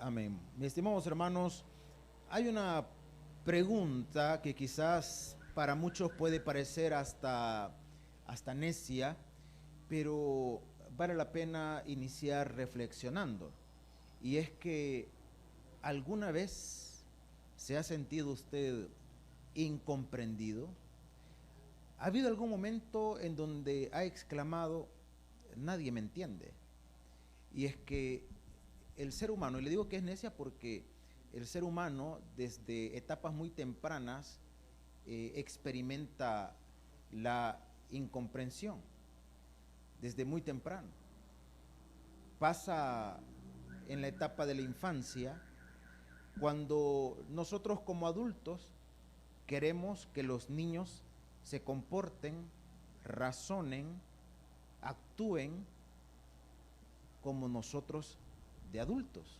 Amén. Mis estimados hermanos, hay una pregunta que quizás para muchos puede parecer hasta necia, pero vale la pena iniciar reflexionando. Y es que ¿alguna vez se ha sentido usted incomprendido? ¿Ha habido algún momento en donde ha exclamado, nadie me entiende? Y es que el ser humano, y le digo que es necia porque el ser humano desde etapas muy tempranas experimenta la incomprensión, desde muy temprano. Pasa en la etapa de la infancia, cuando nosotros como adultos queremos que los niños se comporten, razonen, actúen como nosotros de adultos.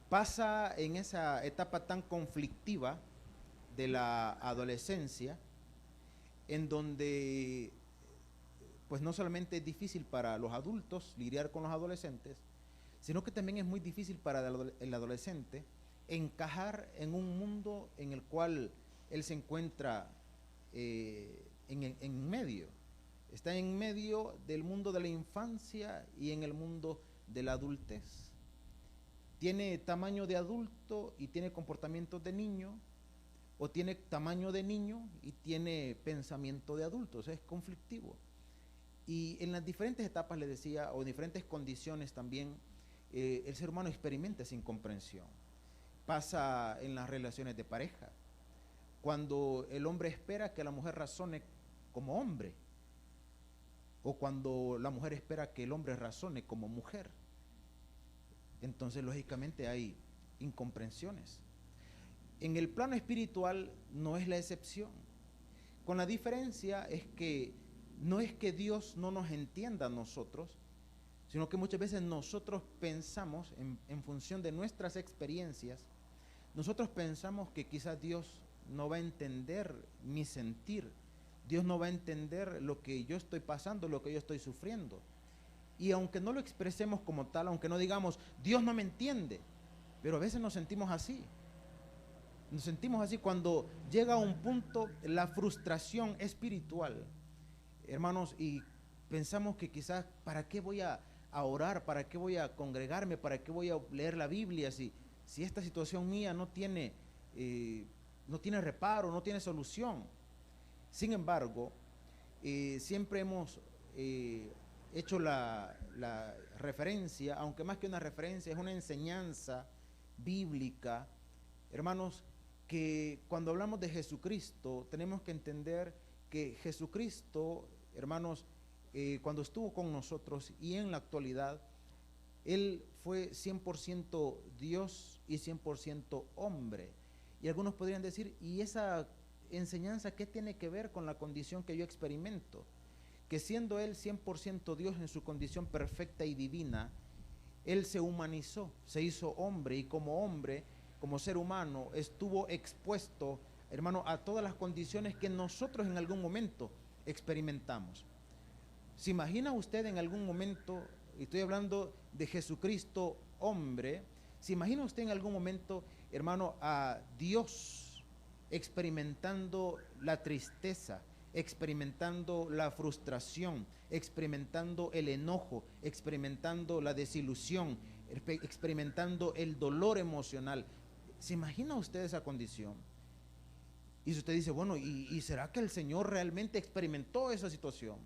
Pasa en esa etapa tan conflictiva de la adolescencia, en donde pues no solamente es difícil para los adultos lidiar con los adolescentes, sino que también es muy difícil para el adolescente encajar en un mundo en el cual él se encuentra en medio. Está en medio del mundo de la infancia y en el mundo de la adultez. Tiene tamaño de adulto y tiene comportamientos de niño, o tiene tamaño de niño y tiene pensamiento de adulto. O sea, es conflictivo. Y en las diferentes etapas, le decía, o en diferentes condiciones también, el ser humano experimenta esa incomprensión. Pasa en las relaciones de pareja, cuando el hombre espera que la mujer razone como hombre, o cuando la mujer espera que el hombre razone como mujer. Entonces, lógicamente, hay incomprensiones. En el plano espiritual no es la excepción. Con la diferencia es que no es que Dios no nos entienda a nosotros, sino que muchas veces nosotros pensamos, en función de nuestras experiencias, nosotros pensamos que quizás Dios no va a entender mi sentir, Dios no va a entender lo que yo estoy pasando, lo que yo estoy sufriendo. Y aunque no lo expresemos como tal, aunque no digamos, Dios no me entiende, pero a veces nos sentimos así. Nos sentimos así cuando llega a un punto la frustración espiritual, hermanos, y pensamos que quizás, ¿para qué voy a orar? ¿Para qué voy a congregarme? ¿Para qué voy a leer la Biblia? Si esta situación mía no tiene reparo, no tiene solución. Sin embargo, siempre hemos hecho la referencia, aunque más que una referencia, es una enseñanza bíblica, hermanos, que cuando hablamos de Jesucristo, tenemos que entender que Jesucristo, hermanos, cuando estuvo con nosotros y en la actualidad, Él fue 100% Dios y 100% hombre. Y algunos podrían decir, ¿y esa enseñanza qué tiene que ver con la condición que yo experimento? Que siendo Él 100% Dios en su condición perfecta y divina, Él se humanizó, se hizo hombre, y como hombre, como ser humano, estuvo expuesto, hermano, a todas las condiciones que nosotros en algún momento experimentamos. ¿Se imagina usted en algún momento, y estoy hablando de Jesucristo hombre, se imagina usted en algún momento, hermano, a Dios experimentando la tristeza, experimentando la frustración, experimentando el enojo, experimentando la desilusión, experimentando el dolor emocional? ¿Se imagina usted esa condición? Y si usted dice, bueno, ¿y será que el Señor realmente experimentó esa situación?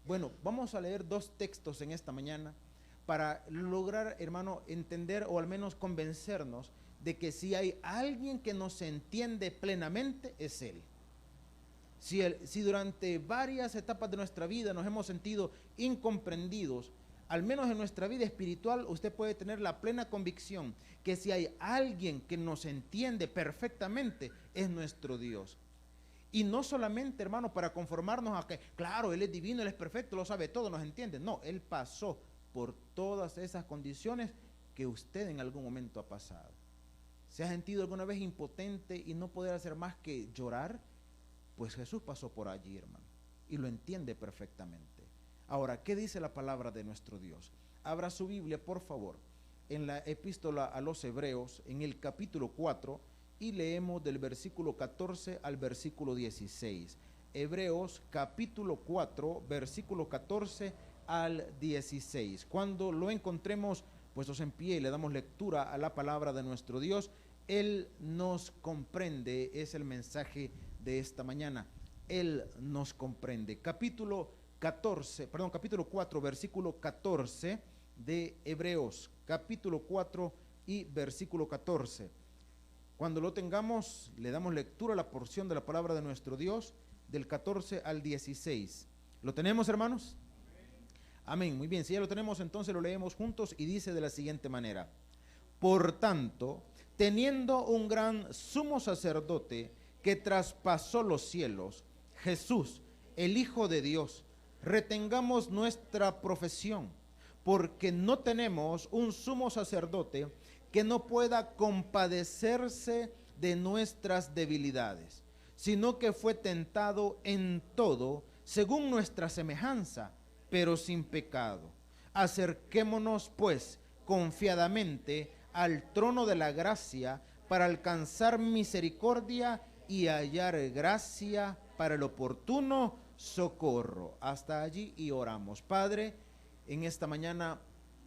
Bueno, vamos a leer dos textos en esta mañana para lograr, hermano, entender o al menos convencernos de que si hay alguien que nos entiende plenamente, es Él. Si durante varias etapas de nuestra vida nos hemos sentido incomprendidos, al menos en nuestra vida espiritual, usted puede tener la plena convicción que si hay alguien que nos entiende perfectamente, es nuestro Dios. Y no solamente, hermano, para conformarnos a que, claro, Él es divino, Él es perfecto, lo sabe todo, nos entiende. No, Él pasó por todas esas condiciones que usted en algún momento ha pasado. ¿Se ha sentido alguna vez impotente y no poder hacer más que llorar? Pues Jesús pasó por allí, hermano, y lo entiende perfectamente. Ahora, ¿qué dice la palabra de nuestro Dios? Abra su Biblia, por favor, en la epístola a los Hebreos, en el capítulo 4, y leemos del versículo 14 al versículo 16. Hebreos capítulo 4, versículo 14 al 16. Cuando lo encontremos, puestos en pie y le damos lectura a la palabra de nuestro Dios, Él nos comprende, es el mensaje de esta mañana. Él nos comprende. Capítulo 4, versículo 14 de Hebreos, capítulo 4 y versículo 14. Cuando lo tengamos, le damos lectura a la porción de la palabra de nuestro Dios, del 14 al 16. ¿Lo tenemos, hermanos? Amén. Muy bien, si ya lo tenemos, entonces lo leemos juntos y dice de la siguiente manera: por tanto, teniendo un gran sumo sacerdote que traspasó los cielos, Jesús, el Hijo de Dios, retengamos nuestra profesión, porque no tenemos un sumo sacerdote que no pueda compadecerse de nuestras debilidades, sino que fue tentado en todo según nuestra semejanza, pero sin pecado. Acerquémonos pues confiadamente al trono de la gracia para alcanzar misericordia y hallar gracia para el oportuno socorro. Hasta allí y oramos. Padre, en esta mañana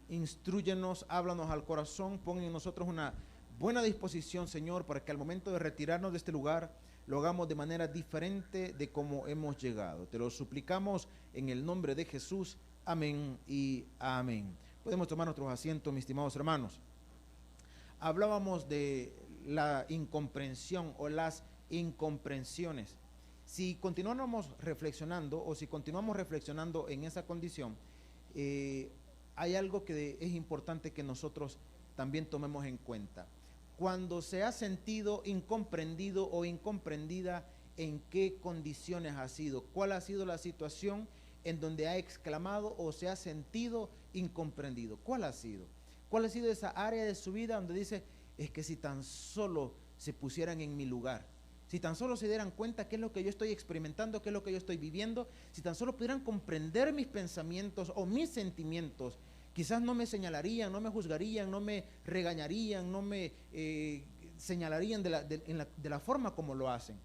instrúyenos, háblanos al corazón, pon en nosotros una buena disposición, Señor, para que al momento de retirarnos de este lugar lo hagamos de manera diferente de como hemos llegado. Te lo suplicamos en el nombre de Jesús. Amén y amén. Podemos tomar nuestros asientos, mis estimados hermanos. Hablábamos de la incomprensión o las incomprensiones. Si continuamos reflexionando en esa condición, hay algo que es importante que nosotros también tomemos en cuenta. Cuando se ha sentido incomprendido o incomprendida, ¿en qué condiciones ha sido? ¿Cuál ha sido la situación en donde ha exclamado o se ha sentido incomprendido? ¿Cuál ha sido? ¿Cuál ha sido esa área de su vida donde dice, es que si tan solo se pusieran en mi lugar, si tan solo se dieran cuenta qué es lo que yo estoy experimentando, qué es lo que yo estoy viviendo, si tan solo pudieran comprender mis pensamientos o mis sentimientos, quizás no me señalarían, no me juzgarían, no me regañarían, no me señalarían de la forma como lo hacen?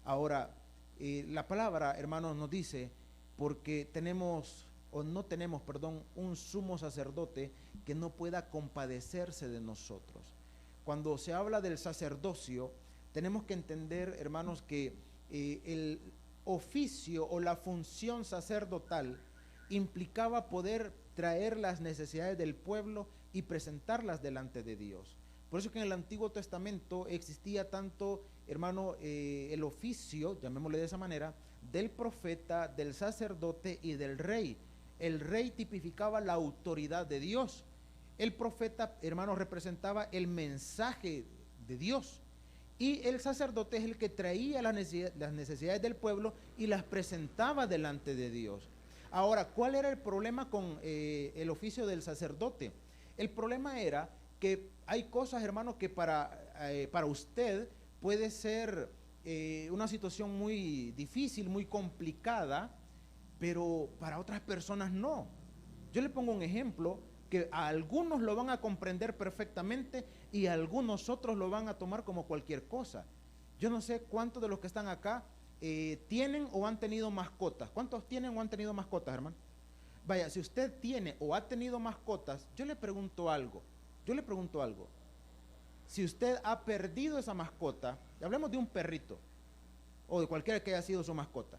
Ahora, la palabra, hermanos, nos dice, porque no tenemos, un sumo sacerdote que no pueda compadecerse de nosotros. Cuando se habla del sacerdocio, tenemos que entender, hermanos, que el oficio o la función sacerdotal implicaba poder traer las necesidades del pueblo y presentarlas delante de Dios. Por eso que en el Antiguo Testamento existía tanto, hermano, el oficio, llamémosle de esa manera, del profeta, del sacerdote y del rey. El rey tipificaba la autoridad de Dios. El profeta, hermano, representaba el mensaje de Dios. Y el sacerdote es el que traía las necesidades del pueblo y las presentaba delante de Dios. Ahora, ¿cuál era el problema con el oficio del sacerdote? El problema era que hay cosas, hermano, que para usted puede ser una situación muy difícil, muy complicada, pero para otras personas no. Yo le pongo un ejemplo que a algunos lo van a comprender perfectamente y a algunos otros lo van a tomar como cualquier cosa. Yo no sé cuántos de los que están acá tienen o han tenido mascotas. ¿Cuántos tienen o han tenido mascotas, hermano? Vaya, si usted tiene o ha tenido mascotas, yo le pregunto algo. Si usted ha perdido esa mascota, hablemos de un perrito o de cualquiera que haya sido su mascota,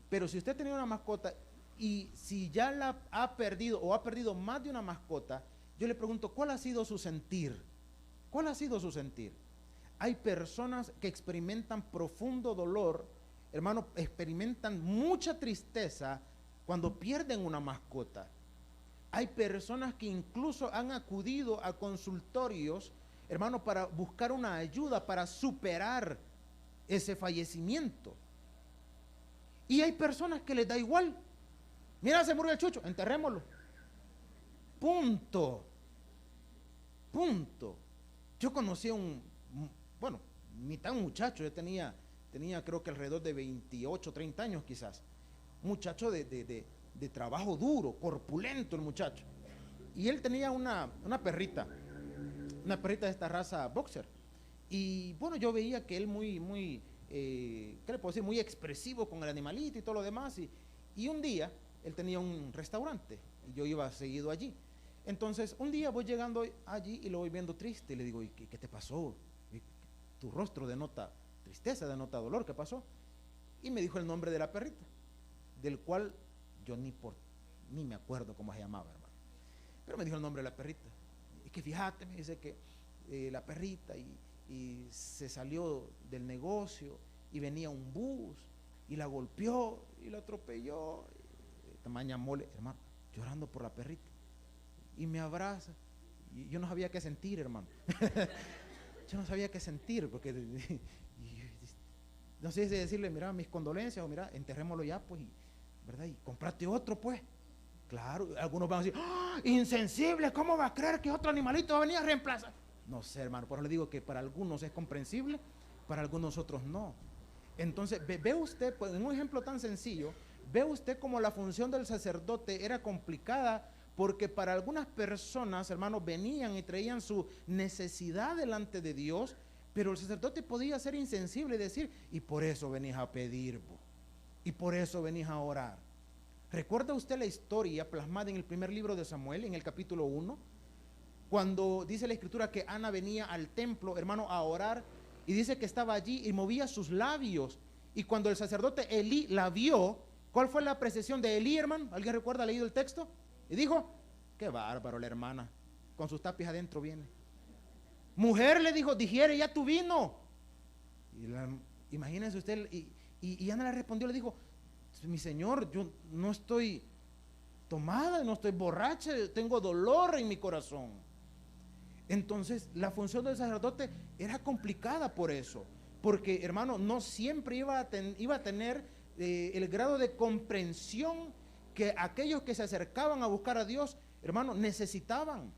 pero si usted tenía una mascota y si ya la ha perdido o ha perdido más de una mascota, yo le pregunto, ¿cuál ha sido su sentir? ¿Cuál ha sido su sentir? Hay personas que experimentan profundo dolor, hermano, experimentan mucha tristeza cuando pierden una mascota. Hay personas que incluso han acudido a consultorios, hermano, para buscar una ayuda para superar ese fallecimiento. Y hay personas que les da igual. Mira, se murió el chucho, enterrémoslo. Punto. Yo conocí a un muchacho, yo tenía creo que alrededor de 28, 30 años quizás. Muchacho de trabajo duro, corpulento el muchacho. Y él tenía una perrita. una perrita de esta raza boxer. Y bueno, yo veía que él ¿qué le puedo decir? Muy expresivo con el animalito y todo lo demás. Y un día, él tenía un restaurante y yo iba seguido allí. Entonces, un día voy llegando allí y lo voy viendo triste. Y le digo, ¿qué te pasó? Tu rostro denota tristeza, denota dolor, ¿qué pasó? Y me dijo el nombre de la perrita, del cual yo ni me acuerdo cómo se llamaba, hermano. Pero me dijo el nombre de la perrita. Y que fíjate, me dice que la perrita y se salió del negocio y venía un bus y la golpeó y la atropelló. Tamaña mole, hermano, llorando por la perrita. Y me abraza. Y yo no sabía qué sentir, hermano. Yo no sabía qué sentir, porque no sé si decirle, mira, mis condolencias, o mira, enterrémoslo ya, pues, ¿verdad? Y comprate otro, pues. Claro, algunos van a decir, ¡oh, insensible! ¿Cómo va a creer que otro animalito va a venir a reemplazar? No sé, hermano, por eso le digo que para algunos es comprensible, para algunos otros no. Entonces, ve usted, pues, en un ejemplo tan sencillo, ve usted como la función del sacerdote era complicada, porque para algunas personas, hermanos, venían y traían su necesidad delante de Dios, pero el sacerdote podía ser insensible y decir, y por eso venís a pedir, y por eso venís a orar. ¿Recuerda usted la historia plasmada en el primer libro de Samuel, en el capítulo 1? Cuando dice la escritura que Ana venía al templo, hermano, a orar, y dice que estaba allí y movía sus labios, y cuando el sacerdote Elí la vio, ¿cuál fue la apreciación de Elí, hermano? ¿Alguien recuerda, ha leído el texto? Y dijo, qué bárbaro la hermana, con sus tapis adentro viene. Mujer, le dijo, digiere ya tu vino. Imagínense usted, y Ana le respondió, le dijo, mi señor, yo no estoy tomada, no estoy borracha, tengo dolor en mi corazón. Entonces, la función del sacerdote era complicada por eso, porque, hermano, no siempre iba a tener el grado de comprensión que aquellos que se acercaban a buscar a Dios, hermano, necesitaban.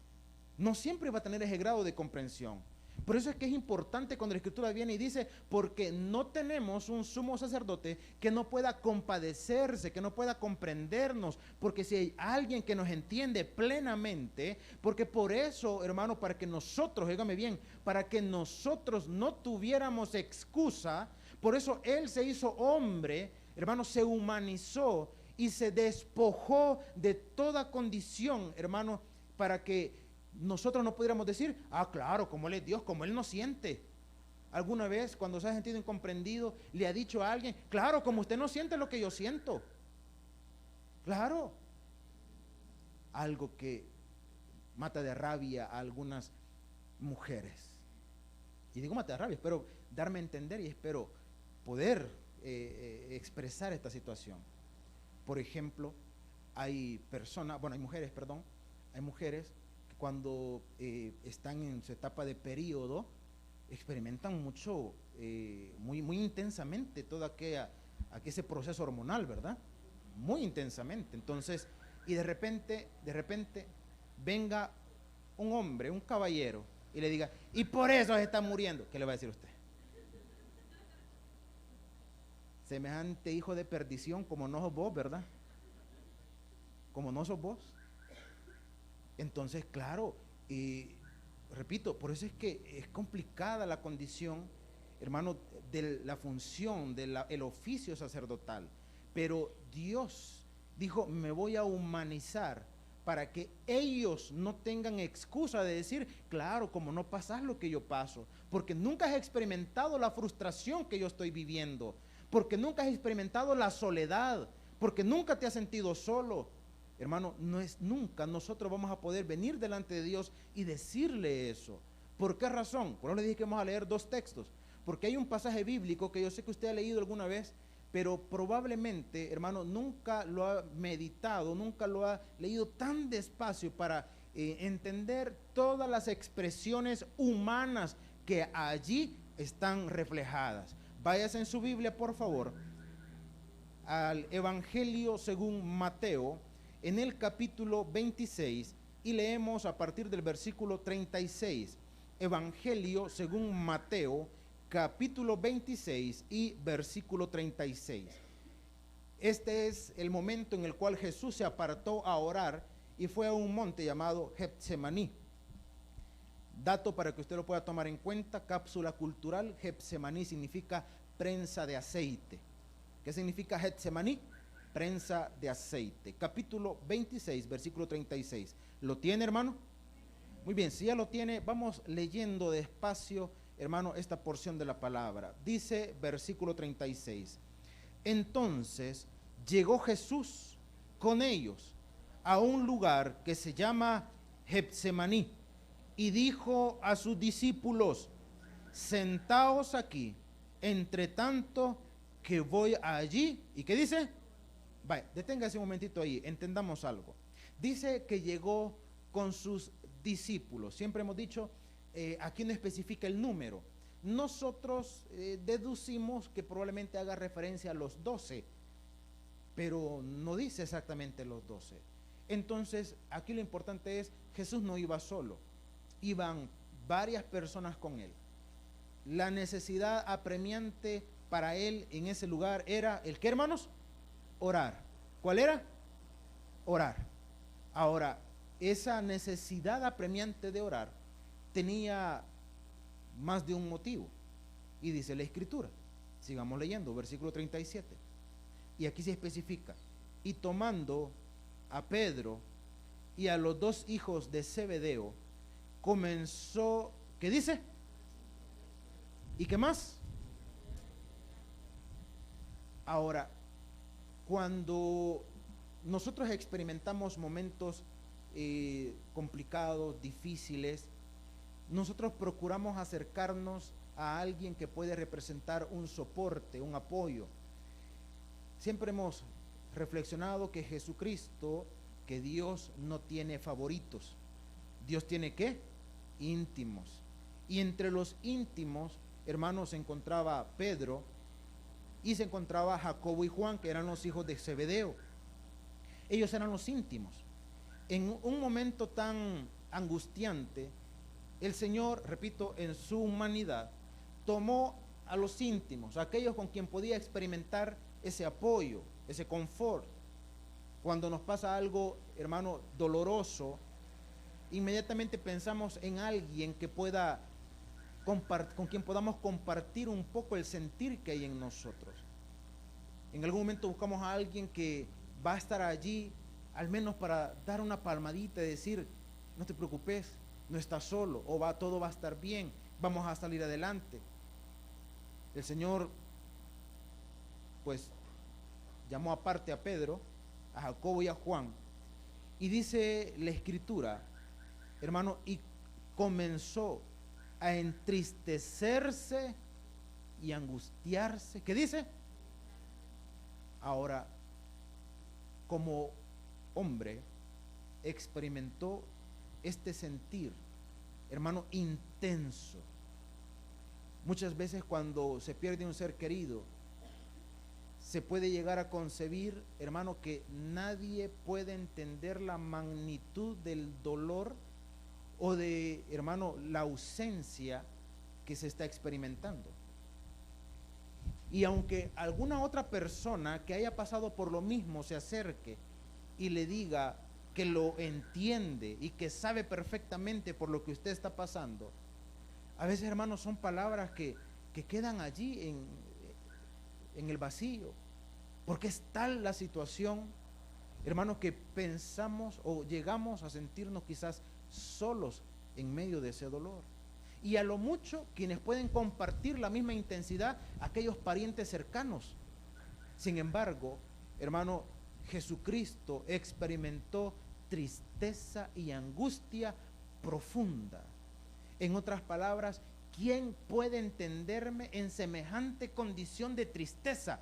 No siempre iba a tener ese grado de comprensión. Por eso es que es importante cuando la escritura viene y dice, porque no tenemos un sumo sacerdote que no pueda compadecerse, que no pueda comprendernos, porque si hay alguien que nos entiende plenamente, porque por eso, hermano, para que nosotros, dígame bien, para que nosotros no tuviéramos excusa, por eso Él se hizo hombre, hermano, se humanizó y se despojó de toda condición, hermano, para que nosotros no pudiéramos decir, ah, claro, como Él es Dios, como Él no siente. ¿Alguna vez cuando se ha sentido incomprendido le ha dicho a alguien, claro, como usted no siente lo que yo siento? Claro. Algo que mata de rabia a algunas mujeres. Y digo mata de rabia, espero darme a entender y espero poder expresar esta situación. Por ejemplo, hay mujeres que cuando están en su etapa de periodo, experimentan mucho, muy intensamente todo ese proceso hormonal, ¿verdad? Muy intensamente. Entonces, y de repente, venga un hombre, un caballero, y le diga, y por eso se está muriendo. ¿Qué le va a decir usted? Semejante hijo de perdición, como no sos vos, ¿verdad? Como no sos vos. Entonces, claro, repito, por eso es que es complicada la condición, hermano, de la función, del oficio sacerdotal. Pero Dios dijo, me voy a humanizar para que ellos no tengan excusa de decir, claro, como no pasas lo que yo paso, porque nunca has experimentado la frustración que yo estoy viviendo, porque nunca has experimentado la soledad, porque nunca te has sentido solo. Hermano, nunca nosotros vamos a poder venir delante de Dios y decirle eso. ¿Por qué razón? Por eso le dije que vamos a leer dos textos, porque hay un pasaje bíblico que yo sé que usted ha leído alguna vez, pero probablemente, hermano, nunca lo ha meditado, nunca lo ha leído tan despacio para entender todas las expresiones humanas que allí están reflejadas. Váyase en su Biblia, por favor, al Evangelio según Mateo, en el capítulo 26, y leemos a partir del versículo 36. Evangelio según Mateo, capítulo 26 y versículo 36. Este es el momento en el cual Jesús se apartó a orar y fue a un monte llamado Getsemaní. Dato para que usted lo pueda tomar en cuenta, cápsula cultural, Getsemaní significa prensa de aceite. ¿Qué significa Getsemaní? Prensa de aceite. Capítulo 26, versículo 36. ¿Lo tiene, hermano? Muy bien, si ya lo tiene, vamos leyendo despacio, hermano, esta porción de la palabra. Dice versículo 36. Entonces llegó Jesús con ellos a un lugar que se llama Getsemaní y dijo a sus discípulos: sentaos aquí, entre tanto que voy allí. ¿Y qué dice? Vaya, deténgase un momentito ahí, entendamos algo. Dice que llegó con sus discípulos. Siempre hemos dicho, aquí no especifica el número. Nosotros deducimos que probablemente haga referencia a los 12, pero no dice exactamente los 12. Entonces, aquí lo importante es, Jesús no iba solo, iban varias personas con él. La necesidad apremiante para él en ese lugar era, ¿el qué, hermanos? Orar. ¿Cuál era? Orar. Ahora, esa necesidad apremiante de orar tenía más de un motivo, y dice la escritura, sigamos leyendo, versículo 37, y aquí se especifica: y tomando a Pedro y a los dos hijos de Zebedeo, comenzó, ¿qué dice? ¿Y qué más? Ahora, cuando nosotros experimentamos momentos complicados, difíciles, nosotros procuramos acercarnos a alguien que puede representar un soporte, un apoyo. Siempre hemos reflexionado que Jesucristo, que Dios no tiene favoritos. Dios tiene ¿qué? Íntimos. Y entre los íntimos, hermanos, se encontraba Pedro y se encontraba Jacobo y Juan, que eran los hijos de Zebedeo. Ellos eran los íntimos. En un momento tan angustiante, el Señor, repito, en su humanidad, tomó a los íntimos, a aquellos con quien podía experimentar ese apoyo, ese confort. Cuando nos pasa algo, hermano, doloroso, inmediatamente pensamos en alguien que pueda con quien podamos compartir un poco el sentir que hay en nosotros. En algún momento buscamos a alguien que va a estar allí, al menos para dar una palmadita y decir: no te preocupes, no estás solo, o todo va a estar bien, vamos a salir adelante. El Señor, pues, llamó aparte a Pedro, a Jacobo y a Juan, y dice la escritura, hermano, y comenzó a entristecerse y angustiarse. ¿Qué dice? Ahora, como hombre, experimentó este sentir, hermano, intenso. Muchas veces cuando se pierde un ser querido, se puede llegar a concebir, hermano, que nadie puede entender la magnitud del dolor o de, hermano, la ausencia que se está experimentando. Y aunque alguna otra persona que haya pasado por lo mismo se acerque y le diga que lo entiende y que sabe perfectamente por lo que usted está pasando, a veces, hermanos, son palabras que quedan allí en el vacío, porque es tal la situación, hermanos, que pensamos o llegamos a sentirnos quizás solos en medio de ese dolor. Y a lo mucho quienes pueden compartir la misma intensidad, aquellos parientes cercanos. Sin embargo, hermano, Jesucristo experimentó tristeza y angustia profunda. En otras palabras, ¿quién puede entenderme en semejante condición de tristeza?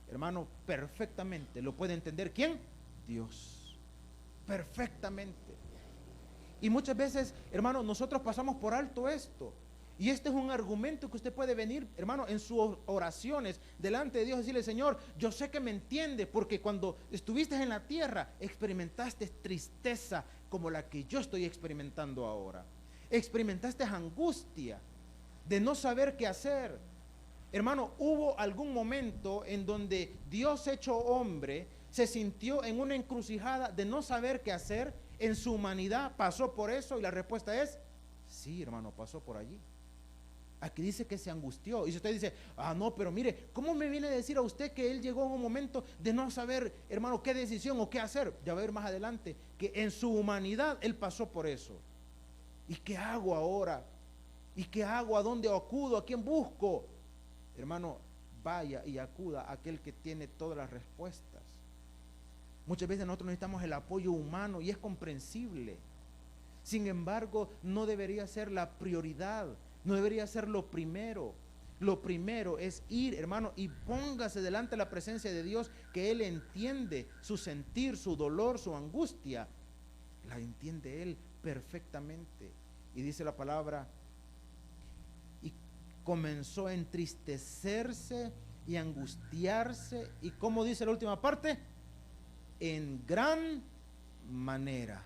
Hermano, perfectamente lo puede entender. ¿Quién? Dios. Perfectamente. Y muchas veces, hermano, nosotros pasamos por alto esto. Y este es un argumento que usted puede venir, hermano, en sus oraciones delante de Dios, decirle: Señor, yo sé que me entiende, porque cuando estuviste en la tierra experimentaste tristeza como la que yo estoy experimentando ahora. Experimentaste angustia de no saber qué hacer. Hermano, hubo algún momento en donde Dios hecho hombre se sintió en una encrucijada de no saber qué hacer. En su humanidad pasó por eso, y la respuesta es Sí, hermano, pasó por allí. Aquí dice que se angustió. Y si usted dice, no, pero mire, ¿cómo me viene a decir a usted que él llegó en un momento de no saber, hermano, qué decisión o qué hacer? Ya va a ver más adelante que en su humanidad él pasó por eso. ¿Y qué hago ahora? ¿Y qué hago? ¿A dónde acudo? ¿A quién busco? Hermano, vaya y acuda a aquel que tiene todas las respuestas. Muchas veces nosotros necesitamos el apoyo humano y es comprensible. Sin embargo, no debería ser la prioridad. No debería ser lo primero. Lo primero es ir, hermano, y póngase delante de la presencia de Dios, que Él entiende su sentir, su dolor, su angustia. La entiende Él perfectamente. Y dice la palabra, y comenzó a entristecerse y angustiarse. ¿Y cómo dice la última parte? En gran manera.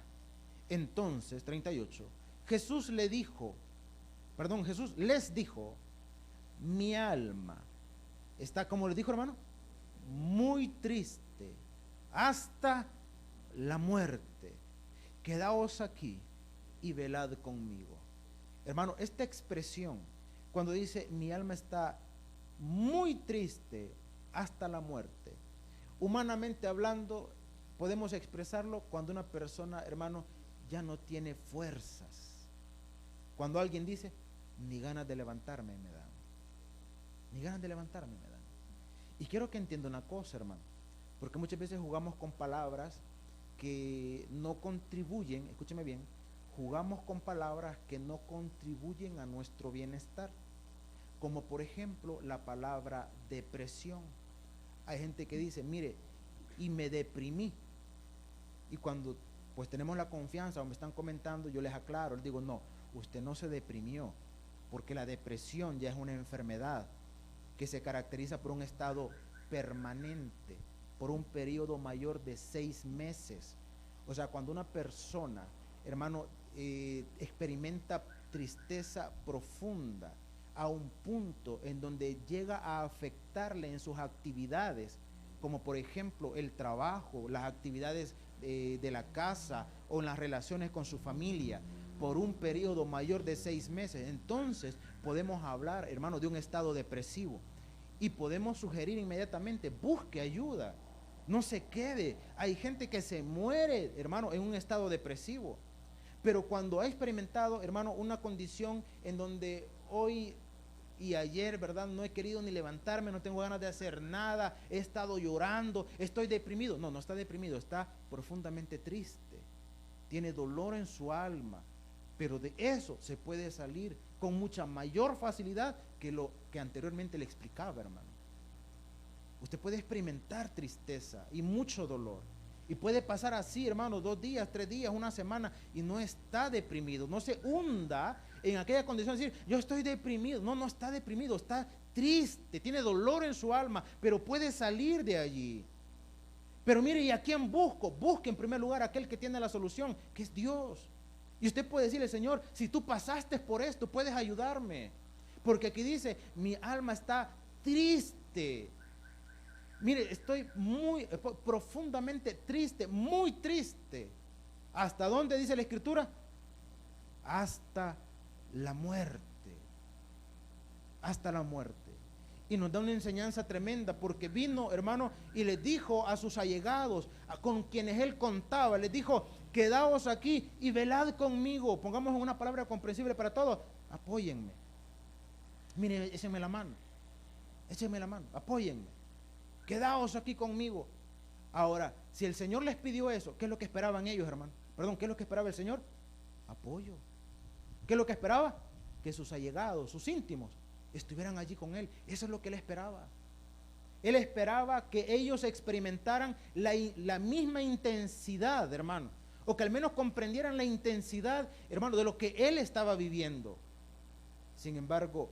Entonces, 38, Jesús les dijo, mi alma está, como les dijo, hermano, muy triste hasta la muerte. Quedaos aquí y velad conmigo. Hermano, esta expresión, cuando dice mi alma está muy triste hasta la muerte, humanamente hablando, podemos expresarlo cuando una persona, hermano, ya no tiene fuerzas. Cuando alguien dice, ni ganas de levantarme me dan. Ni ganas de levantarme me dan. Y quiero que entienda una cosa, hermano, porque muchas veces jugamos con palabras que no contribuyen, escúcheme bien, jugamos con palabras que no contribuyen a nuestro bienestar. Como por ejemplo la palabra depresión. Hay gente que dice, mire, y me deprimí. Y cuando pues tenemos la confianza o me están comentando, yo les aclaro, les digo, no, usted no se deprimió, porque la depresión ya es una enfermedad que se caracteriza por un estado permanente, por un periodo mayor de 6 meses. O sea, cuando una persona, hermano, experimenta tristeza profunda a un punto en donde llega a afectarle en sus actividades, como por ejemplo el trabajo, las actividades de la casa o en las relaciones con su familia, por un periodo mayor de 6 meses, entonces podemos hablar, hermano, de un estado depresivo y podemos sugerir inmediatamente, busque ayuda, no se quede. Hay gente que se muere, hermano, en un estado depresivo, pero cuando ha experimentado, hermano, una condición en donde hoy y ayer, ¿verdad? No he querido ni levantarme, no tengo ganas de hacer nada, he estado llorando, estoy deprimido. No, no está deprimido, está profundamente triste, tiene dolor en su alma, pero de eso se puede salir con mucha mayor facilidad que lo que anteriormente le explicaba, hermano. Usted puede experimentar tristeza y mucho dolor, y puede pasar así, hermano, 2 días, 3 días, una semana, y no está deprimido, no se hunda en aquella condición de decir, yo estoy deprimido. No, no está deprimido, está triste, tiene dolor en su alma, pero puede salir de allí. Pero mire, ¿y a quién busco? Busque en primer lugar a aquel que tiene la solución, que es Dios. Y usted puede decirle, Señor, si tú pasaste por esto, puedes ayudarme. Porque aquí dice, mi alma está triste. Mire, estoy muy profundamente triste, muy triste. ¿Hasta dónde dice la Escritura? Hasta la muerte. Hasta la muerte. Y nos da una enseñanza tremenda, porque vino, hermano, y les dijo a sus allegados, con quienes él contaba, les dijo, quedaos aquí y velad conmigo. Pongamos una palabra comprensible para todos, apóyenme. Mire, échenme la mano, apóyenme. Quedaos aquí conmigo. Ahora, si el Señor les pidió eso, ¿qué es lo que esperaban ellos, hermano? Perdón, ¿qué es lo que esperaba el Señor? Apoyo. ¿Qué es lo que esperaba? Que sus allegados, sus íntimos, estuvieran allí con él. Eso es lo que él esperaba. Él esperaba que ellos experimentaran la misma intensidad, hermano, o que al menos comprendieran la intensidad, hermano, de lo que él estaba viviendo. Sin embargo,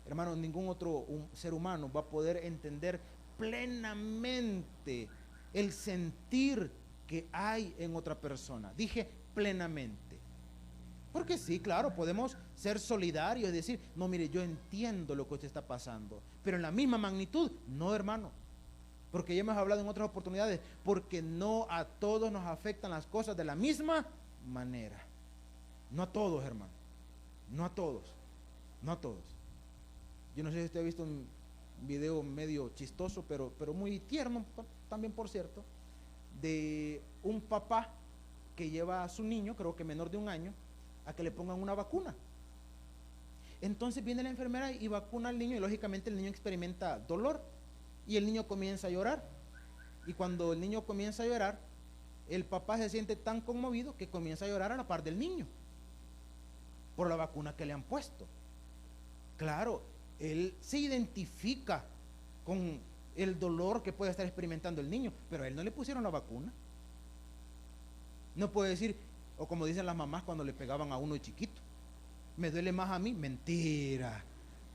hermano, ningún otro ser humano va a poder entender plenamente el sentir que hay en otra persona. Dije plenamente. Porque sí, claro, podemos ser solidarios y decir, no, mire, yo entiendo lo que usted está pasando, pero en la misma magnitud, no, hermano. Porque ya hemos hablado en otras oportunidades, porque no a todos nos afectan las cosas de la misma manera. No a todos, hermano. No a todos, no a todos. Yo no sé si usted ha visto un video medio chistoso, pero muy tierno también, por cierto, de un papá que lleva a su niño, creo que menor de 1 año, a que le pongan una vacuna. Entonces viene la enfermera y vacuna al niño, y lógicamente el niño experimenta dolor y el niño comienza a llorar. Y cuando el niño comienza a llorar, el papá se siente tan conmovido que comienza a llorar a la par del niño por la vacuna que le han puesto. Claro, él se identifica con el dolor que puede estar experimentando el niño, pero a él no le pusieron la vacuna. No puede decir, o como dicen las mamás cuando le pegaban a uno de chiquito, me duele más a mí. Mentira,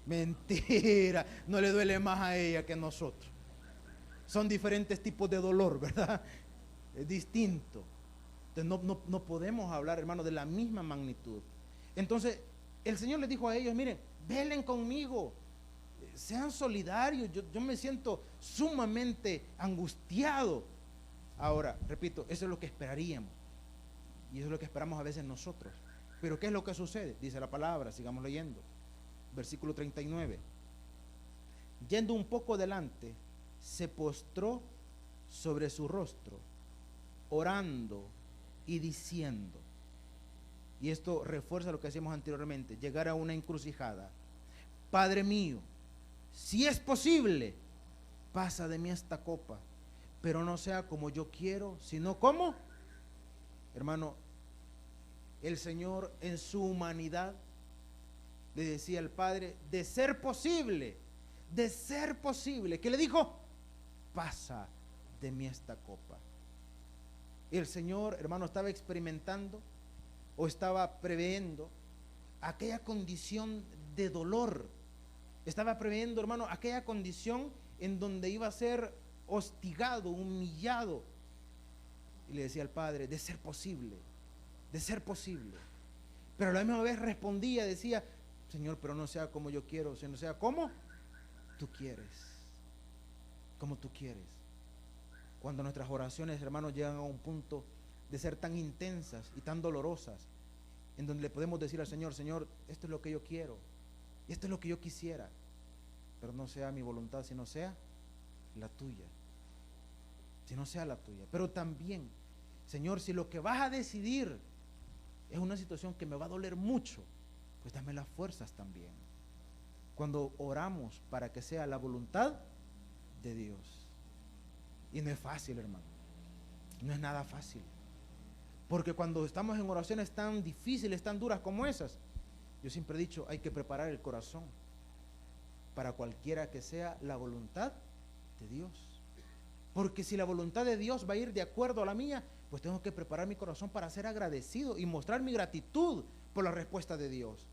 mentira, no le duele más a ella que a nosotros. Son diferentes tipos de dolor, ¿verdad? Es distinto. Entonces no podemos hablar, hermano, de la misma magnitud. Entonces el Señor les dijo a ellos, miren, velen conmigo, sean solidarios. Yo me siento sumamente angustiado. Ahora, repito, eso es lo que esperaríamos, y eso es lo que esperamos a veces nosotros. Pero ¿qué es lo que sucede? Dice la palabra, sigamos leyendo, versículo 39. Yendo un poco adelante, se postró sobre su rostro, orando y diciendo, y esto refuerza lo que hacíamos anteriormente, llegar a una encrucijada. Padre mío, si es posible, pasa de mí esta copa, pero no sea como yo quiero, sino como, hermano, el Señor en su humanidad le decía al Padre, de ser posible, ¿qué le dijo? Pasa de mí esta copa. El Señor, hermano, estaba experimentando o estaba previendo aquella condición de dolor. Estaba previendo, hermano, aquella condición en donde iba a ser hostigado, humillado. Y le decía al Padre, de ser posible, de ser posible. Pero a la misma vez respondía, decía, Señor, pero no sea como yo quiero, sino sea como tú quieres. Como tú quieres. Cuando nuestras oraciones, hermanos, llegan a un punto de ser tan intensas y tan dolorosas, en donde le podemos decir al Señor, Señor, esto es lo que yo quiero, y esto es lo que yo quisiera, pero no sea mi voluntad, sino sea la tuya, sino sea la tuya. Pero también, Señor, si lo que vas a decidir es una situación que me va a doler mucho, pues dame las fuerzas también. Cuando oramos para que sea la voluntad de Dios. Y no es fácil, hermano, no es nada fácil, porque cuando estamos en oraciones tan difíciles, tan duras como esas, yo siempre he dicho, hay que preparar el corazón para cualquiera que sea la voluntad de Dios. Porque si la voluntad de Dios va a ir de acuerdo a la mía, pues tengo que preparar mi corazón para ser agradecido y mostrar mi gratitud por la respuesta de Dios.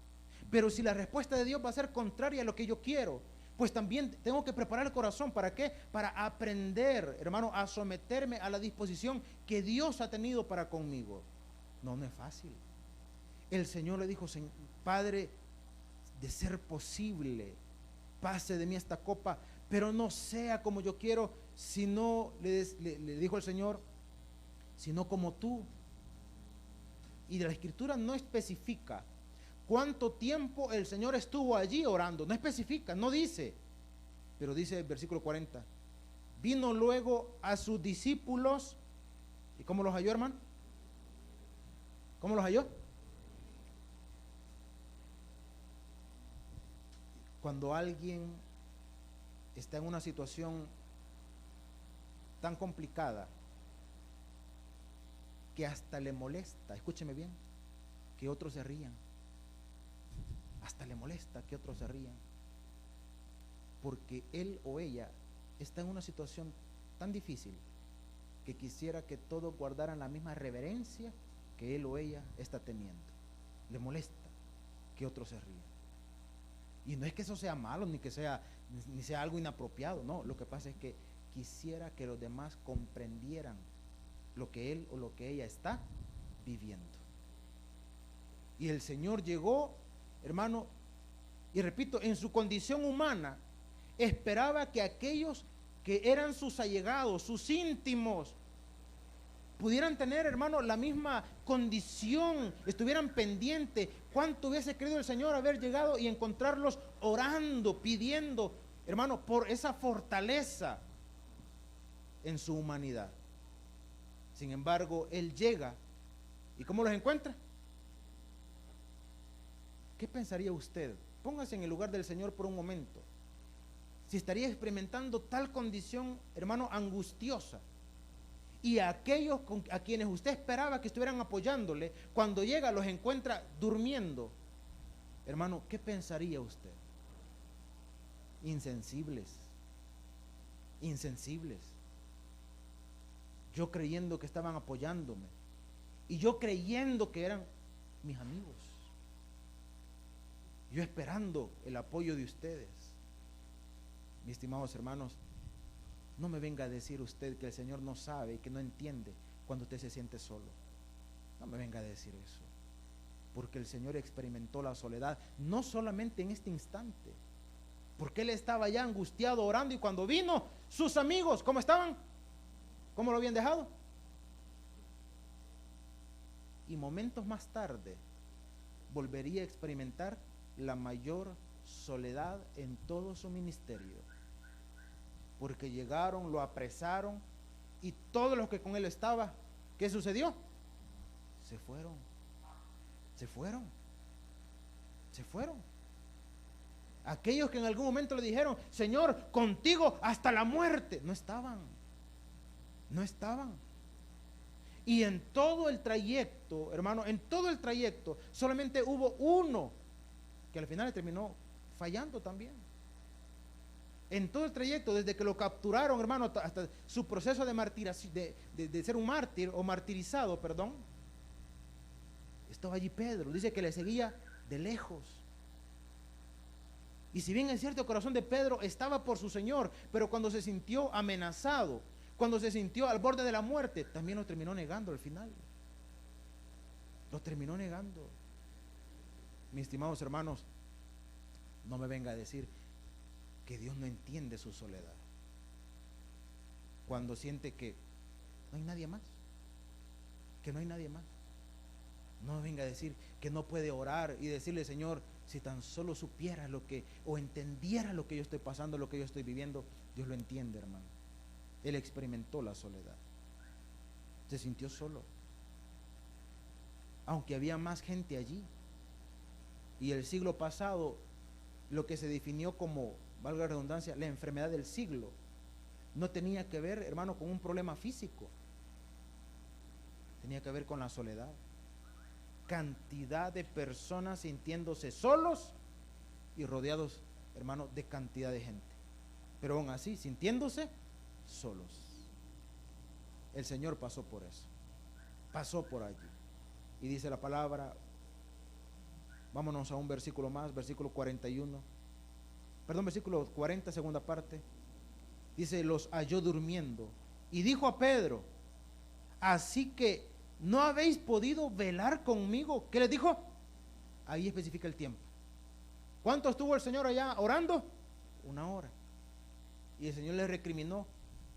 Pero si la respuesta de Dios va a ser contraria a lo que yo quiero, pues también tengo que preparar el corazón. ¿Para qué? Para aprender, hermano, a someterme a la disposición que Dios ha tenido para conmigo. No es fácil. El Señor le dijo, Padre, de ser posible, pase de mí esta copa, pero no sea como yo quiero, sino, le dijo el Señor, sino como tú. Y la Escritura no especifica cuánto tiempo el Señor estuvo allí orando, no especifica, no dice, pero dice el versículo 40, vino luego a sus discípulos, ¿y cómo los halló, hermano? ¿Cómo los halló? Cuando alguien está en una situación tan complicada que hasta le molesta, escúcheme bien, que otros se rían. Hasta le molesta que otros se rían, porque él o ella está en una situación tan difícil que quisiera que todos guardaran la misma reverencia que él o ella está teniendo. Le molesta que otros se rían. Y no es que eso sea malo, ni sea algo inapropiado, no. Lo que pasa es que quisiera que los demás comprendieran lo que él o lo que ella está viviendo. Y el Señor llegó, hermano, y repito, en su condición humana, esperaba que aquellos que eran sus allegados, sus íntimos, pudieran tener, hermano, la misma condición, estuvieran pendientes. ¿Cuánto hubiese querido el Señor haber llegado y encontrarlos orando, pidiendo, hermano, por esa fortaleza en su humanidad? Sin embargo, Él llega, ¿y cómo los encuentra? ¿Qué pensaría usted? Póngase en el lugar del Señor por un momento. Si estaría experimentando tal condición, hermano, angustiosa, y a aquellos a quienes usted esperaba que estuvieran apoyándole, cuando llega los encuentra durmiendo, hermano, ¿qué pensaría usted? Insensibles, insensibles. Yo creyendo que estaban apoyándome, y yo creyendo que eran mis amigos, yo esperando el apoyo de ustedes. Mis estimados hermanos, no me venga a decir usted que el Señor no sabe y que no entiende cuando usted se siente solo. No me venga a decir eso, porque el Señor experimentó la soledad no solamente en este instante, porque Él estaba ya angustiado orando, y cuando vino sus amigos, ¿cómo estaban? ¿Cómo lo habían dejado? Y momentos más tarde volvería a experimentar la mayor soledad en todo su ministerio, porque llegaron, lo apresaron, y todos los que con él estaba, ¿qué sucedió? Se fueron, se fueron, se fueron. Aquellos que en algún momento le dijeron, Señor, contigo hasta la muerte, no estaban, no estaban. Y en todo el trayecto, hermano, en todo el trayecto, solamente hubo uno que al final terminó fallando también. En todo el trayecto, desde que lo capturaron, hermano, hasta su proceso de ser un mártir o martirizado, perdón, estaba allí Pedro. Dice que le seguía de lejos. Y si bien es cierto, el corazón de Pedro estaba por su Señor, pero cuando se sintió amenazado, cuando se sintió al borde de la muerte, también lo terminó negando al final. Lo terminó negando. Mis estimados hermanos, no me venga a decir que Dios no entiende su soledad, cuando siente que no hay nadie más, que no hay nadie más. No me venga a decir que no puede orar y decirle, Señor, si tan solo supiera lo que, o entendiera lo que yo estoy pasando, lo que yo estoy viviendo. Dios lo entiende, hermano. Él experimentó la soledad, se sintió solo, aunque había más gente allí. Y el siglo pasado, lo que se definió como, valga la redundancia, la enfermedad del siglo, no tenía que ver, hermano, con un problema físico, tenía que ver con la soledad. Cantidad de personas sintiéndose solos y rodeados, hermano, de cantidad de gente, pero aún así sintiéndose solos. El Señor pasó por eso, pasó por allí. Y dice la palabra, vámonos a un versículo más, versículo 41, perdón, versículo 40, segunda parte. Dice, los halló durmiendo y dijo a Pedro, así que no habéis podido velar conmigo. ¿Qué les dijo? Ahí especifica el tiempo. ¿Cuánto estuvo el Señor allá orando? 1 hora. Y el Señor les recriminó,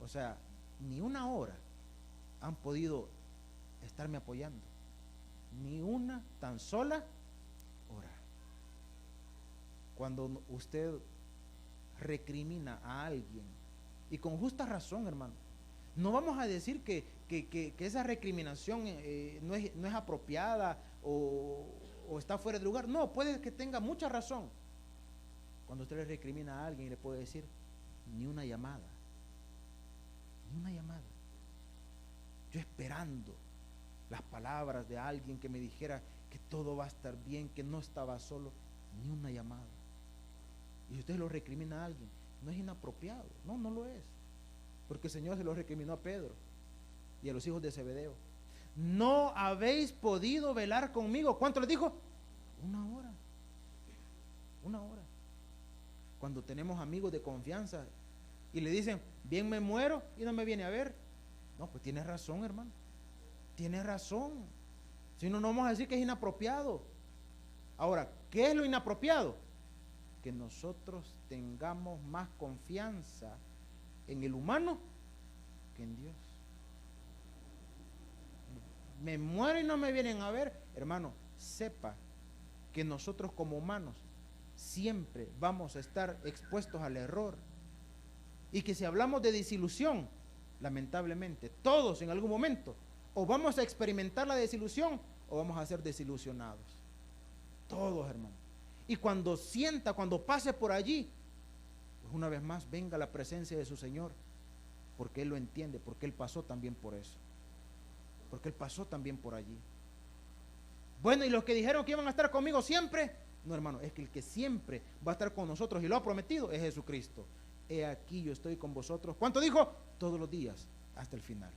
o sea, ni 1 hora han podido estarme apoyando, ni una tan sola hora. Cuando usted recrimina a alguien, y con justa razón, hermano, no vamos a decir que esa recriminación no es apropiada o está fuera de lugar. No, puede que tenga mucha razón. Cuando usted le recrimina a alguien y le puede decir, ni una llamada, ni una llamada. Yo esperando las palabras de alguien que me dijera que todo va a estar bien, que no estaba solo, ni una llamada. Y usted lo recrimina a alguien, no es inapropiado, no lo es, porque el Señor se lo recriminó a Pedro y a los hijos de Zebedeo. No habéis podido velar conmigo. ¿Cuánto les dijo? 1 hora. 1 hora. Cuando tenemos amigos de confianza y le dicen, bien me muero y no me viene a ver. No, pues tienes razón, hermano, tienes razón. Si no, no vamos a decir que es inapropiado. Ahora, ¿qué es lo inapropiado? Que nosotros tengamos más confianza en el humano que en Dios. me muero y no me vienen a ver, hermano, sepa que nosotros como humanos siempre vamos a estar expuestos al error. Y que si hablamos de desilusión, lamentablemente, todos en algún momento, o vamos a experimentar la desilusión, o vamos a ser desilusionados. Todos, hermano. Y cuando sienta, cuando pase por allí, pues una vez más venga la presencia de su Señor, porque Él lo entiende, porque Él pasó también por eso, porque Él pasó también por allí. Bueno, y los que dijeron que iban a estar conmigo siempre, no, hermano, es que el que siempre va a estar con nosotros y lo ha prometido es Jesucristo. He aquí yo estoy con vosotros. ¿Cuánto dijo? Todos los días, hasta el final.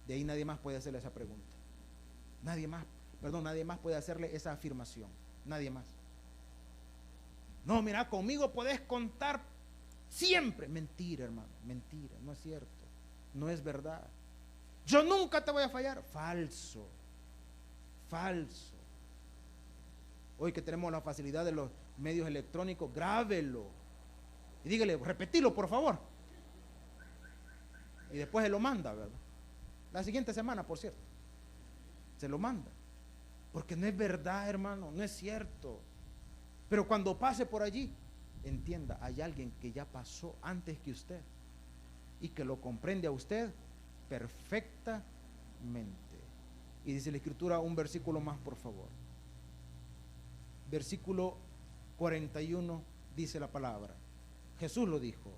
De ahí nadie más puede hacerle esa pregunta. Nadie más puede hacerle esa afirmación. Nadie más. No, mira, conmigo podés contar siempre. Mentira, hermano, mentira, no es cierto. No es verdad. Yo nunca te voy a fallar. Falso. Falso. Hoy que tenemos la facilidad de los medios electrónicos, grábelo. Y dígale, repetilo por favor. Y después se lo manda, ¿verdad? La siguiente semana, por cierto. Se lo manda. Porque no es verdad, hermano, no es cierto. Pero cuando pase por allí, entienda, hay alguien que ya pasó antes que usted y que lo comprende a usted perfectamente. Y dice la Escritura un versículo más, por favor. Versículo 41 dice la palabra. Jesús lo dijo: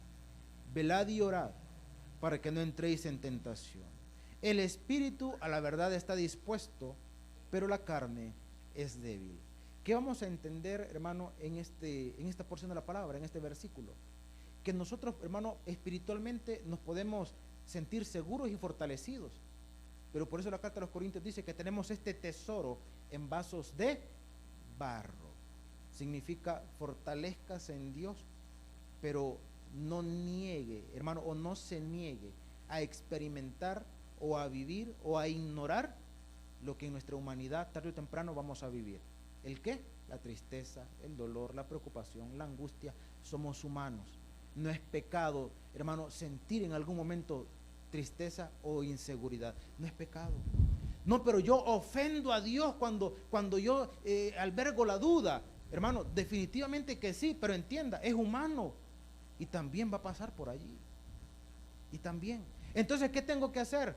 velad y orad para que no entréis en tentación. El espíritu a la verdad está dispuesto, pero la carne es débil. ¿Qué vamos a entender, hermano, en esta porción de la palabra, en este versículo? Que nosotros, hermano, espiritualmente nos podemos sentir seguros y fortalecidos. Pero por eso la carta a los Corintios dice que tenemos este tesoro en vasos de barro. Significa fortalezcas en Dios, pero no niegue, hermano, o no se niegue a experimentar o a vivir o a ignorar lo que en nuestra humanidad tarde o temprano vamos a vivir. ¿El qué? La tristeza, el dolor, la preocupación, la angustia. Somos humanos. No es pecado, hermano, sentir en algún momento tristeza o inseguridad. No es pecado. No, pero yo ofendo a Dios cuando yo albergo la duda. Hermano, definitivamente que sí, pero entienda, es humano. Y también va a pasar por allí. Y también. Entonces, ¿qué tengo que hacer?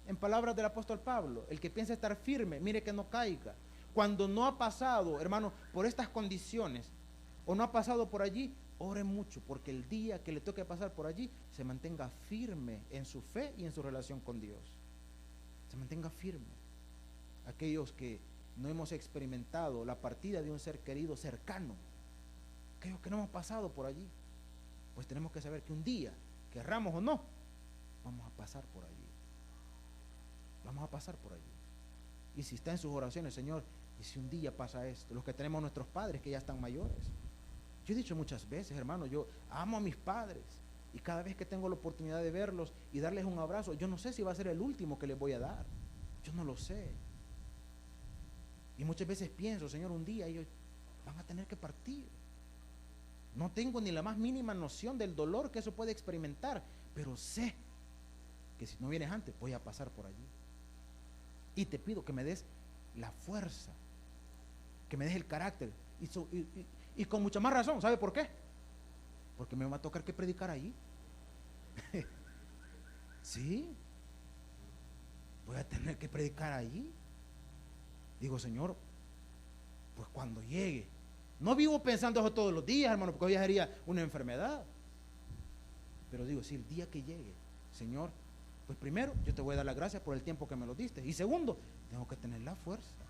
En palabras del apóstol Pablo, el que piensa estar firme, mire que no caiga. Cuando no ha pasado, hermano, por estas condiciones, o no ha pasado por allí, ore mucho, porque el día que le toque pasar por allí, se mantenga firme en su fe y en su relación con Dios. Se mantenga firme. Aquellos que no hemos experimentado la partida de un ser querido cercano, aquellos que no hemos pasado por allí, pues tenemos que saber que un día, querramos o no, vamos a pasar por allí. Vamos a pasar por allí. Y si está en sus oraciones, Señor, y si un día pasa esto, los que tenemos nuestros padres que ya están mayores. Yo he dicho muchas veces, hermano, yo amo a mis padres y cada vez que tengo la oportunidad de verlos y darles un abrazo, yo no sé si va a ser el último que les voy a dar. Yo no lo sé. Y muchas veces pienso, Señor, un día ellos van a tener que partir. No tengo ni la más mínima noción del dolor que eso puede experimentar, pero sé que si no vienes antes, voy a pasar por allí. Y te pido que me des la fuerza, que me des el carácter. Y con mucha más razón, ¿sabe por qué? Porque me va a tocar que predicar allí. Sí, voy a tener que predicar allí. Digo, Señor, pues cuando llegue, no vivo pensando eso todos los días, hermano, porque hoy sería una enfermedad. Pero digo, si el día que llegue, Señor, pues primero, yo te voy a dar las gracias por el tiempo que me lo diste. Y segundo, tengo que tener la fuerza,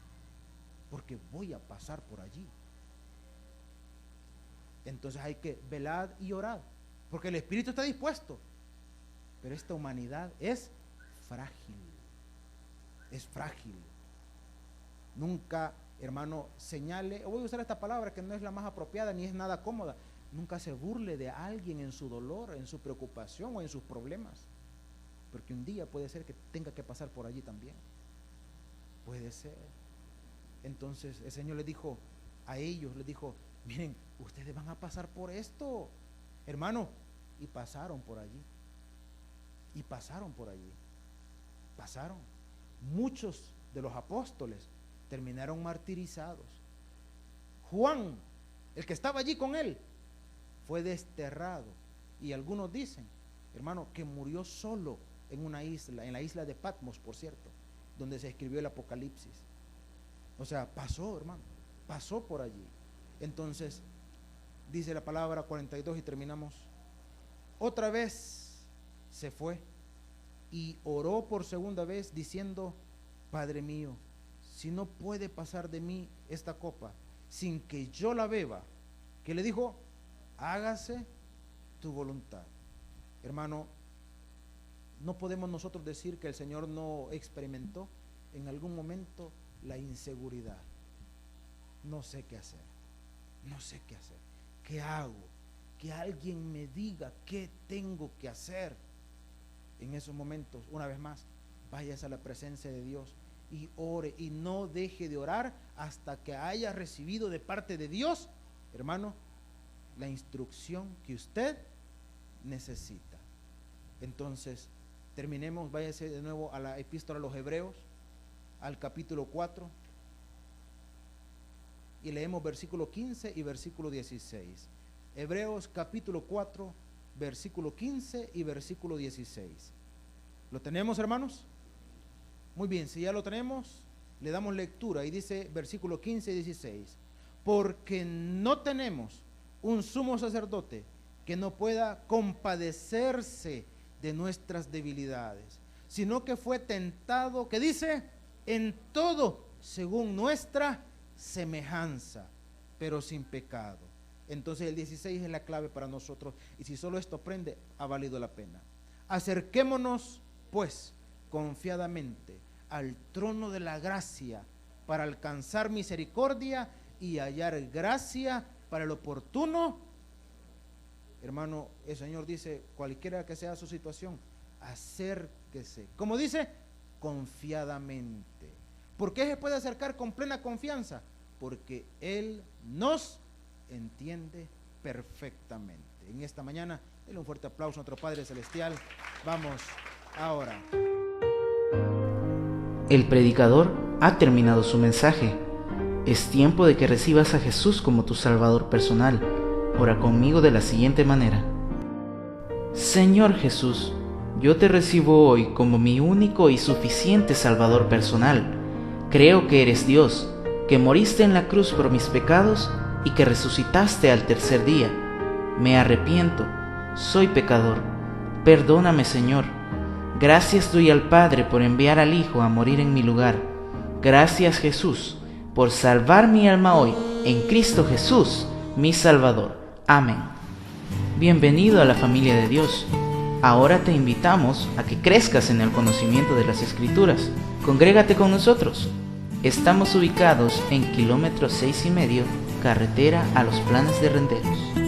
porque voy a pasar por allí. Entonces hay que velar y orar, porque el espíritu está dispuesto, pero esta humanidad es frágil. Es frágil. Nunca, hermano, señale, o voy a usar esta palabra que no es la más apropiada ni es nada cómoda. Nunca se burle de alguien en su dolor, en su preocupación o en sus problemas. Porque un día puede ser que tenga que pasar por allí también. Puede ser. Entonces el Señor les dijo a ellos, les dijo, miren, ustedes van a pasar por esto, hermano. Y pasaron por allí. Y pasaron por allí. Pasaron. Muchos de los apóstoles terminaron martirizados. Juan, el que estaba allí con él, fue desterrado. Y algunos dicen, hermano, que murió solo en una isla, en la isla de Patmos, por cierto, donde se escribió el Apocalipsis. O sea, pasó, hermano, pasó por allí. Entonces, dice la palabra 42 y terminamos. Otra vez se fue y oró por segunda vez diciendo: Padre mío, si no puede pasar de mí esta copa sin que yo la beba, que le dijo: hágase tu voluntad. Hermano, no podemos nosotros decir que el Señor no experimentó en algún momento la inseguridad. No sé qué hacer, no sé qué hacer, ¿qué hago? Que alguien me diga qué tengo que hacer. En esos momentos, una vez más, vayas a la presencia de Dios y ore, y no deje de orar hasta que haya recibido de parte de Dios, hermano, la instrucción que usted necesita. Entonces, terminemos, váyase de nuevo a la epístola a los Hebreos, al capítulo 4, y leemos versículo 15 y versículo 16. Hebreos capítulo 4, versículo 15 y versículo 16. ¿Lo tenemos, hermanos? Muy bien, si ya lo tenemos, le damos lectura y dice versículo 15 y 16: porque no tenemos un sumo sacerdote que no pueda compadecerse de nuestras debilidades, sino que fue tentado, ¿qué dice? En todo según nuestra semejanza, pero sin pecado. Entonces el 16 es la clave para nosotros, y si solo esto aprende, ha valido la pena. Acerquémonos pues confiadamente al trono de la gracia para alcanzar misericordia y hallar gracia para el oportuno. Hermano, el Señor dice, cualquiera que sea su situación, acérquese. ¿Cómo dice? Confiadamente. ¿Por qué se puede acercar con plena confianza? Porque Él nos entiende perfectamente. En esta mañana, denle un fuerte aplauso a nuestro Padre Celestial. Vamos ahora. El predicador ha terminado su mensaje. Es tiempo de que recibas a Jesús como tu Salvador personal. Ora conmigo de la siguiente manera: Señor Jesús, yo te recibo hoy como mi único y suficiente Salvador personal. Creo que eres Dios, que moriste en la cruz por mis pecados y que resucitaste al tercer día. Me arrepiento, soy pecador. Perdóname, Señor. Gracias doy al Padre por enviar al Hijo a morir en mi lugar. Gracias, Jesús, por salvar mi alma hoy en Cristo Jesús, mi Salvador. Amén. Bienvenido a la familia de Dios. Ahora te invitamos a que crezcas en el conocimiento de las Escrituras. Congrégate con nosotros. Estamos ubicados en kilómetro 6,5, carretera a Los Planes de Renderos.